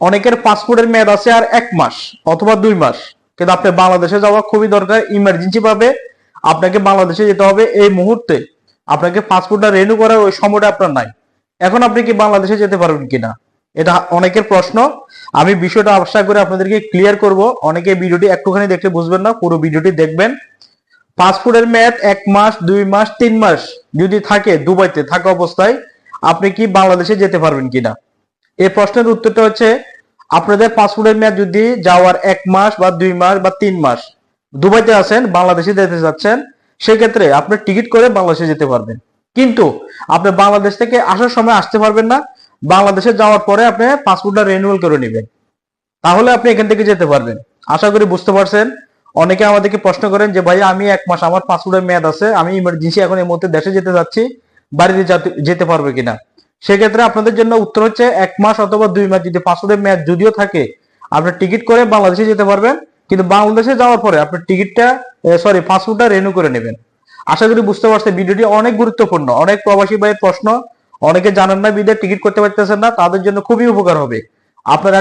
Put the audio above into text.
অনেকের পাসপোর্টের মেয়াদ আছে আর 1 মাস অথবা 2 মাস, কিন্তু আপনি বাংলাদেশে যাওয়া খুবই দরকার, ইমার্জেন্সি ভাবে আপনাকে বাংলাদেশে যেতে হবে এই মুহূর্তে। আপনাকে পাসপোর্টটা রিনিউ করার ওই সময়টা আপনার নাই। এখন আপনি কি বাংলাদেশে যেতে পারবেন কিনা, এটা অনেকের প্রশ্ন। আমি বিষয়টা আশা করে আপনাদেরকে ক্লিয়ার করব। অনেকে ভিডিওটি একটুখানি দেখলে বুঝবেন না, পুরো ভিডিওটি দেখবেন। পাসপোর্টের মেয়াদ 1 মাস, 2 মাস, 3 মাস যদি থাকে, দুবাইতে থাকা অবস্থায় আপনি কি বাংলাদেশে যেতে পারবেন কিনা, এই প্রশ্নের উত্তরটা হচ্ছে, আপনাদের পাসপোর্টের মেয়াদ যদি যাওয়ার 1 মাস বা 2 মাস বা 3 মাস, দুবাইতে আছেন, বাংলাদেশে যেতে যাচ্ছেন, সেক্ষেত্রে আপনি টিকিট করে বাংলাদেশে যেতে পারবেন। কিন্তু আপনি বাংলাদেশ থেকে আসার সময় আসতে পারবেন না, বাংলাদেশে যাওয়ার পরে আপনি পাসপোর্টটা রিনিউয়াল করে নেবেন, তাহলে আপনি এখান থেকে যেতে পারবেন। আশা করি বুঝতে পারছেন। অনেকে আমাদেরকে প্রশ্ন করেন যে ভাই আমি 1 মাস আমার পাসপোর্টের মেয়াদ আছে, আমি ইমার্জেন্সি এখন এই মুহূর্তে দেশে যেতে যাচ্ছি, বাড়িতে যেতে পারবে কিনা। সেক্ষেত্রে আপনাদের জন্য উত্তর হচ্ছে 1 মাস অথবা 2 মাস যদি পাসপোর্টের মেয়াদ যদিও থাকে, আপনি টিকিট করে বাংলাদেশে যেতে পারবেন, কিন্তু বাংলাদেশে যাওয়ার পরে আপনি টিকিটটা পাসপোর্টটা রিনিউ করে নেবেন। আশা করি বুঝতে পারছেন। ভিডিওটি অনেক গুরুত্বপূর্ণ, অনেক প্রবাসী ভাইয়ের প্রশ্ন, অনেকে জানেন না বিদেশ টিকিট করতে পারতেছেন না, তাদের জন্য খুবই উপকার হবে। আপনারা